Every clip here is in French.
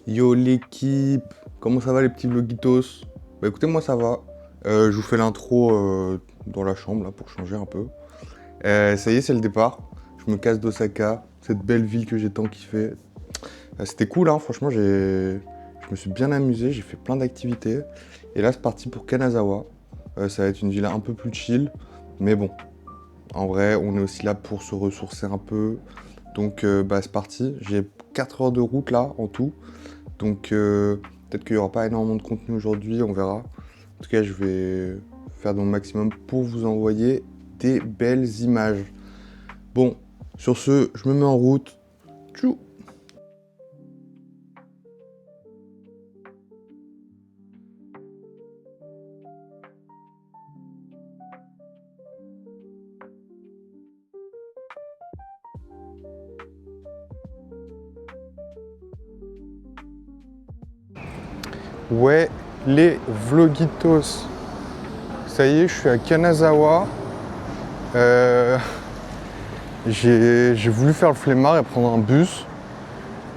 Yo l'équipe, comment ça va les petits vlogitos? Bah écoutez, moi ça va. Je vous fais l'intro dans la chambre là pour changer un peu. Ça y est, c'est le départ. Je me casse d'Osaka, cette belle ville que j'ai tant kiffé. C'était cool, hein, franchement, je me suis bien amusé, j'ai fait plein d'activités. Et là, c'est parti pour Kanazawa. Ça va être une ville un peu plus chill, mais bon, en vrai, on est aussi là pour se ressourcer un peu. Donc, bah, c'est parti. J'ai 4 heures de route là en tout. Donc peut-être qu'il n'y aura pas énormément de contenu aujourd'hui, on verra. En tout cas, je vais faire de mon maximum pour vous envoyer des belles images. Bon, sur ce, je me mets en route. Tchou. Ouais, les vlogitos. Ça y est, je suis à Kanazawa. Euh, j'ai voulu faire le flemmard et prendre un bus.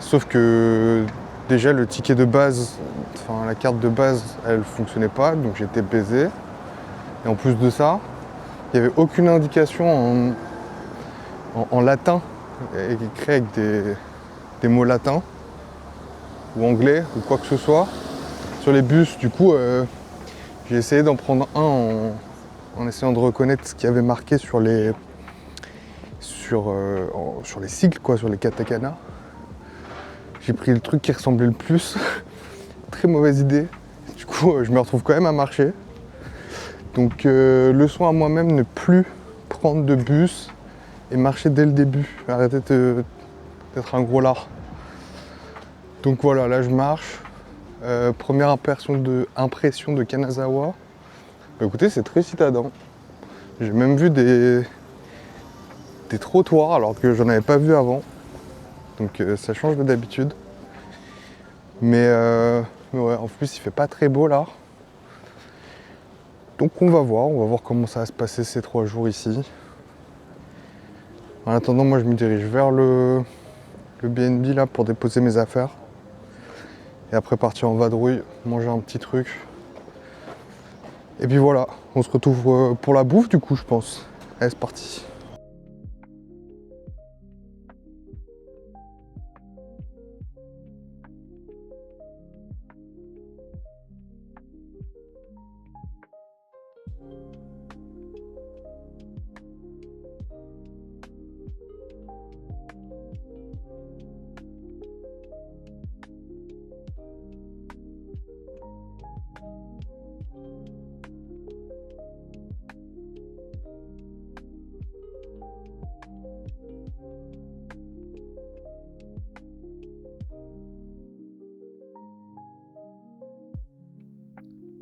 Sauf que déjà le ticket de base, enfin la carte de base, elle fonctionnait pas, donc j'étais baisé. Et en plus de ça, il n'y avait aucune indication en latin, écrit avec des mots latins, ou anglais, ou quoi que ce soit, sur les bus. Du coup, j'ai essayé d'en prendre un en essayant de reconnaître ce qu'il y avait marqué sur les sigles, quoi, sur les katakana. J'ai pris le truc qui ressemblait le plus. Très mauvaise idée. Du coup, je me retrouve quand même à marcher. Donc, leçon à moi-même, ne plus prendre de bus et marcher dès le début. Arrêtez d'être un gros lard. Donc voilà, là je marche. Première impression de Kanazawa. Bah, écoutez, c'est très citadin. J'ai même vu des trottoirs alors que j'en avais pas vu avant. Donc ça change de d'habitude. Mais ouais, en plus il fait pas très beau là. Donc on va voir comment ça va se passer ces 3 jours ici. En attendant, moi je me dirige vers le BNB là pour déposer mes affaires. Et après partir en vadrouille, manger un petit truc. Et puis voilà, on se retrouve pour la bouffe du coup je pense. Allez, c'est parti.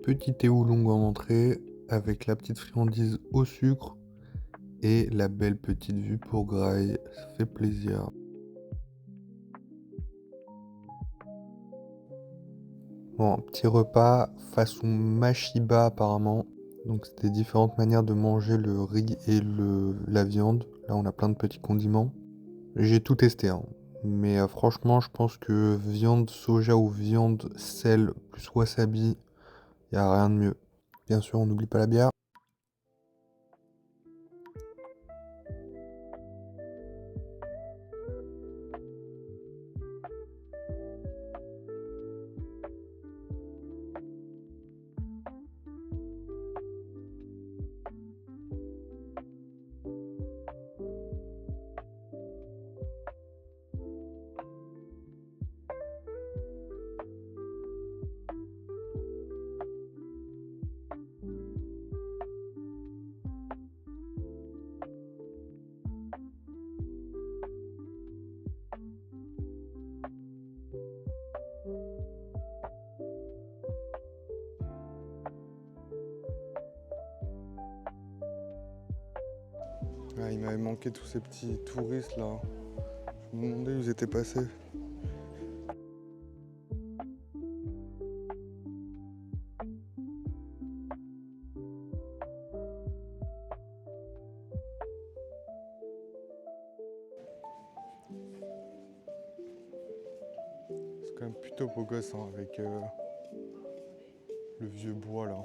Petit thé oolong en entrée avec la petite friandise au sucre et la belle petite vue pour Grail. Ça fait plaisir. Bon, petit repas façon Mashiba apparemment. Donc c'était différentes manières de manger le riz et la viande. Là on a plein de petits condiments. J'ai tout testé, hein. Mais franchement je pense que viande soja ou viande sel plus wasabi, y a rien de mieux. Bien sûr on n'oublie pas la bière. Ah, il m'avait manqué tous ces petits touristes là. Je me demandais où ils étaient passés. quand même plutôt beau gosse hein, avec le vieux bois là.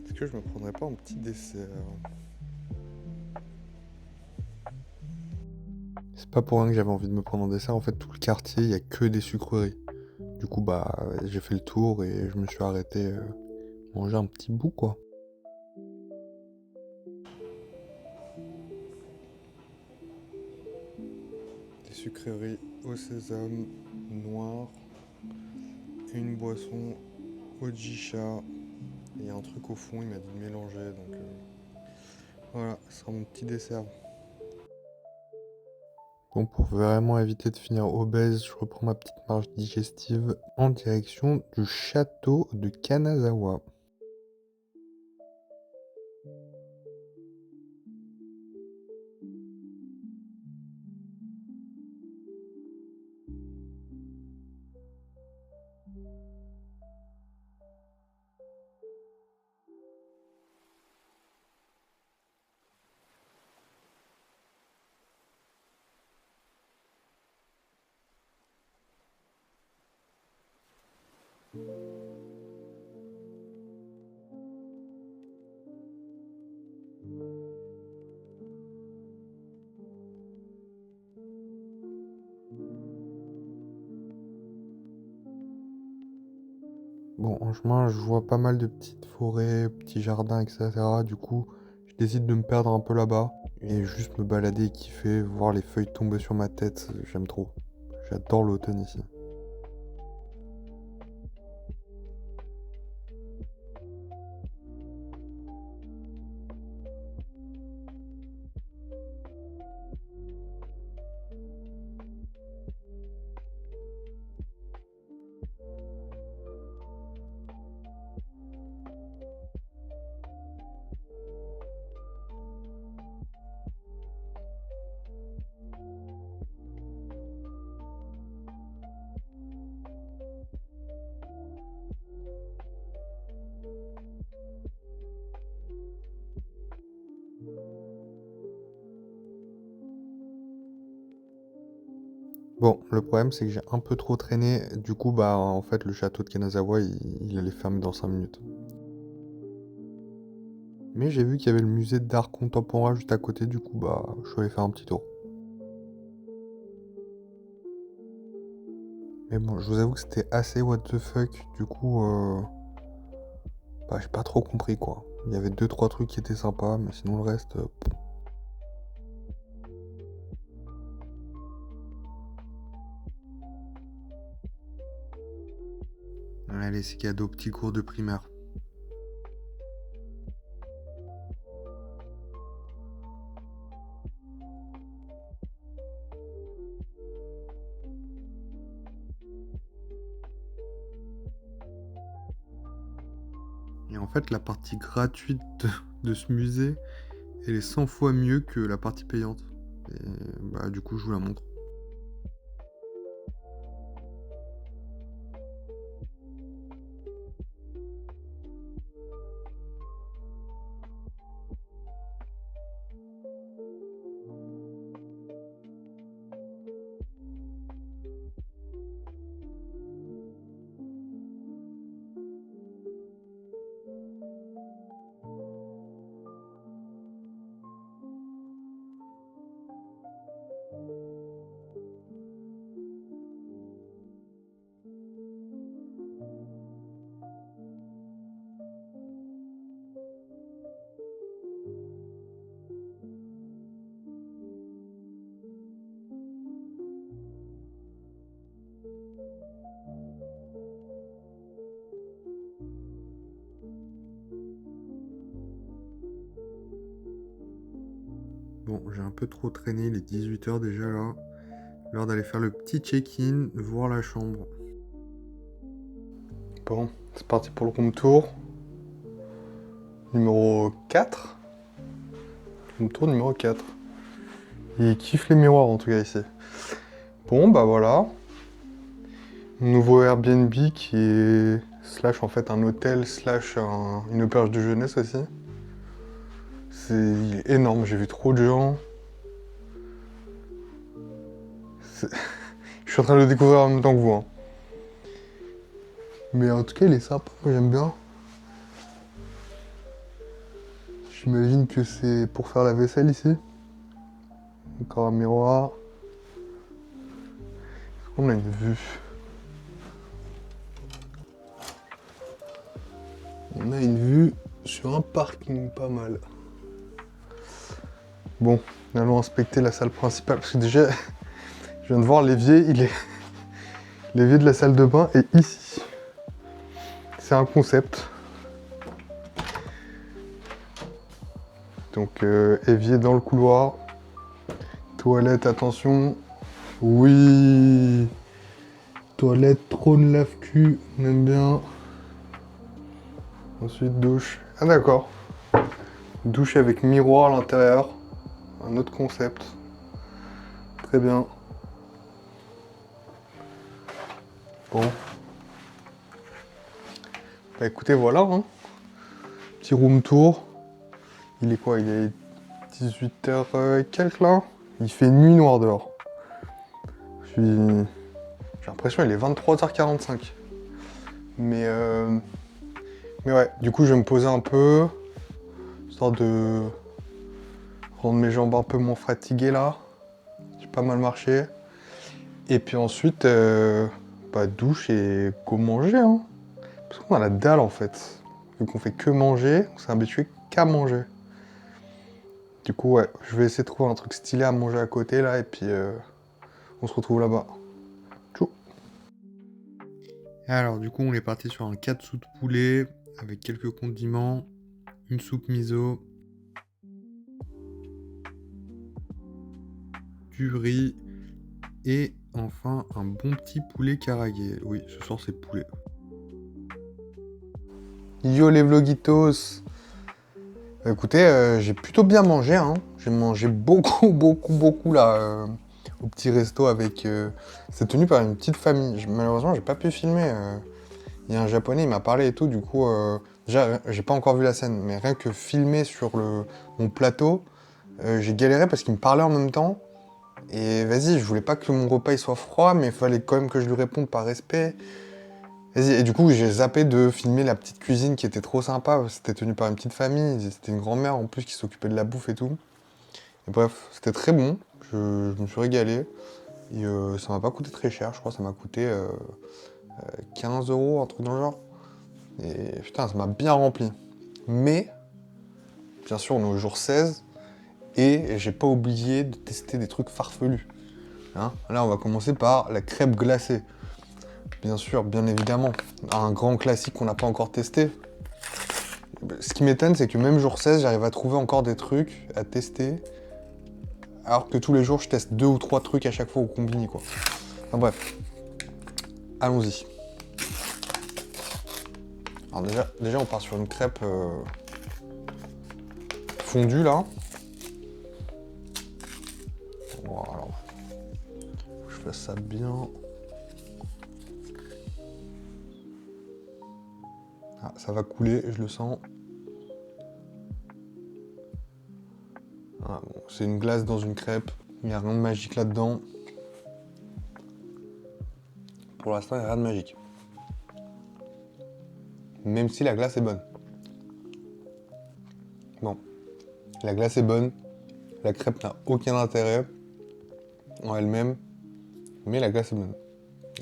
Est-ce que je me prendrais pas un petit dessert? C'est pas pour rien que j'avais envie de me prendre un dessert. En fait, tout le quartier, il y a que des sucreries. Du coup, bah, j'ai fait le tour et je me suis arrêté manger un petit bout, quoi. Des sucreries au sésame noir et une boisson au jicha. Il y a un truc au fond, il m'a dit de mélanger, donc voilà, ce sera mon petit dessert. Bon, pour vraiment éviter de finir obèse, je reprends ma petite marche digestive en direction du château de Kanazawa. Bon, en chemin, je vois pas mal de petites forêts, petits jardins, etc. Du coup, je décide de me perdre un peu là-bas et juste me balader et kiffer, voir les feuilles tomber sur ma tête. J'aime trop. J'adore l'automne ici. Bon, le problème c'est que j'ai un peu trop traîné. Du coup, bah en fait, le château de Kanazawa, il allait fermer dans 5 minutes. Mais j'ai vu qu'il y avait le musée d'art contemporain juste à côté, du coup, bah je suis allé faire un petit tour. Mais bon, je vous avoue que c'était assez what the fuck, du coup, bah j'ai pas trop compris quoi. Il y avait deux trois trucs qui étaient sympas, mais sinon le reste. Allez, c'est cadeau, petit cours de primaire. Et en fait, la partie gratuite de ce musée, elle est 100 fois mieux que la partie payante. Et bah du coup, je vous la montre. Bon, j'ai un peu trop traîné, il est 18 h déjà là. L'heure d'aller faire le petit check-in, voir la chambre. Bon, c'est parti pour le room tour. Numéro 4. Room tour numéro 4. Il kiffe les miroirs en tout cas ici. Bon, bah voilà. Nouveau Airbnb qui est slash en fait un hôtel slash une auberge de jeunesse aussi. Il est énorme, j'ai vu trop de gens. Je suis en train de le découvrir en même temps que vous. Hein. Mais en tout cas, il est sympa, moi j'aime bien. J'imagine que c'est pour faire la vaisselle ici. Encore un miroir. On a une vue. On a une vue sur un parking pas mal. Bon, allons inspecter la salle principale parce que déjà, je viens de voir l'évier, l'évier de la salle de bain est ici. C'est un concept. Donc évier dans le couloir. Toilette, attention. Oui. Toilette, trône, lave-cul, on aime bien. Ensuite douche. Ah d'accord. Douche avec miroir à l'intérieur. Un autre concept. Très bien. Bon. Bah écoutez, voilà. Hein. Petit room tour. Il est quoi? Il est 18h et quelques là. Il fait nuit noire dehors. J'ai l'impression qu'il est 23h45. Mais ouais, du coup je vais me poser un peu. Histoire de rendre mes jambes un peu moins fatiguées là. J'ai pas mal marché. Et puis ensuite, douche et go manger. Hein. Parce qu'on a la dalle en fait. Vu qu'on fait que manger, on s'est habitué qu'à manger. Du coup, ouais, je vais essayer de trouver un truc stylé à manger à côté là, et puis on se retrouve là-bas. Tchou. Alors, du coup, on est parti sur un katsu de poulet avec quelques condiments, une soupe miso, du riz et enfin un bon petit poulet karagué. Oui, ce soir c'est poulet. Yo les vlogitos. Écoutez, j'ai plutôt bien mangé, hein. J'ai mangé beaucoup là au petit resto avec... C'est tenu par une petite famille. Malheureusement, j'ai pas pu filmer. Il y a un japonais, il m'a parlé et tout, du coup... déjà, j'ai pas encore vu la scène, mais rien que filmer sur mon plateau, j'ai galéré parce qu'il me parlait en même temps. Et vas-y, je voulais pas que mon repas il soit froid, mais il fallait quand même que je lui réponde par respect. Vas-y, et du coup, j'ai zappé de filmer la petite cuisine qui était trop sympa. C'était tenu par une petite famille. C'était une grand-mère en plus qui s'occupait de la bouffe et tout. Et bref, c'était très bon. Je me suis régalé. Et ça m'a pas coûté très cher. Je crois que ça m'a coûté 15 €, un truc dans le genre. Et putain, ça m'a bien rempli. Mais, bien sûr, on est au jour 16. Et j'ai pas oublié de tester des trucs farfelus. Hein, là, on va commencer par la crêpe glacée. Bien sûr, bien évidemment. Un grand classique qu'on n'a pas encore testé. Ce qui m'étonne, c'est que même jour 16, j'arrive à trouver encore des trucs à tester. Alors que tous les jours, je teste 2 ou 3 trucs à chaque fois au combini, quoi. Enfin bref. Allons-y. Alors déjà, on part sur une crêpe fondue, là. Voilà. Faut que je fasse ça bien. Ah, ça va couler, je le sens. Ah, bon, c'est une glace dans une crêpe. Il n'y a rien de magique là-dedans. Pour l'instant, il n'y a rien de magique. Même si la glace est bonne. Bon. La glace est bonne. La crêpe n'a aucun intérêt en elle-même. Mais la glace est bonne.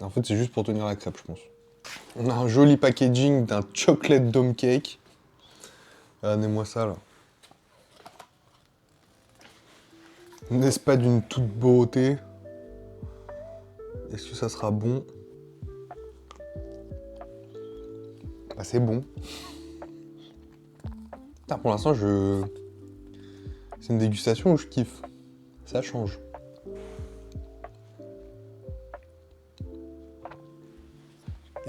En fait, c'est juste pour tenir la crêpe, je pense. On a un joli packaging d'un chocolate dome cake. Regardez-moi ça, là. N'est-ce pas d'une toute beauté? Est-ce que ça sera bon? Bah, c'est bon. Putain, pour l'instant, c'est une dégustation où je kiffe. Ça change.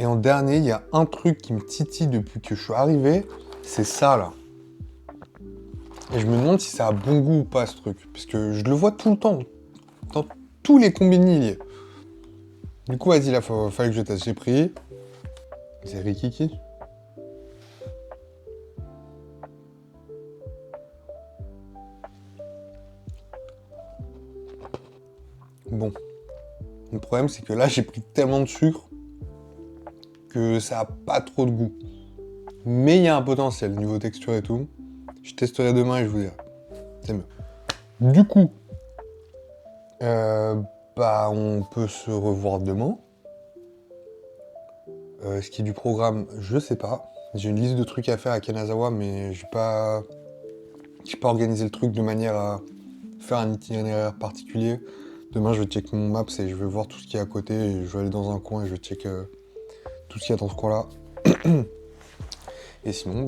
Et en dernier, il y a un truc qui me titille depuis que je suis arrivé, c'est ça là. Et je me demande si ça a bon goût ou pas ce truc. Parce que je le vois tout le temps. Dans tous les combini, il y est. Du coup, vas-y, là, fallait que je teste. J'ai pris. C'est Rikiki. Bon. Le problème, c'est que là, j'ai pris tellement de sucre que ça a pas trop de goût. Mais il y a un potentiel niveau texture et tout. Je testerai demain et je vous dirai. C'est mieux. Du coup, on peut se revoir demain. Ce qui est du programme, je sais pas. J'ai une liste de trucs à faire à Kanazawa, mais j'ai pas organisé le truc de manière à faire un itinéraire particulier. Demain, je vais checker mon maps et je vais voir tout ce qu'il y a à côté. Et je vais aller dans un coin et je vais checker tout ce qu'il y a dans ce coin-là. Et sinon,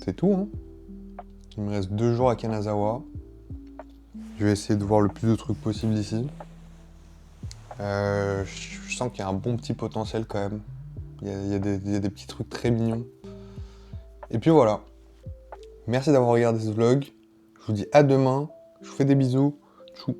c'est tout. Hein. Il me reste 2 jours à Kanazawa. Je vais essayer de voir le plus de trucs possible ici. Je sens qu'il y a un bon petit potentiel quand même. Il y a des petits trucs très mignons. Et puis voilà. Merci d'avoir regardé ce vlog. Je vous dis à demain. Je vous fais des bisous. Tchou.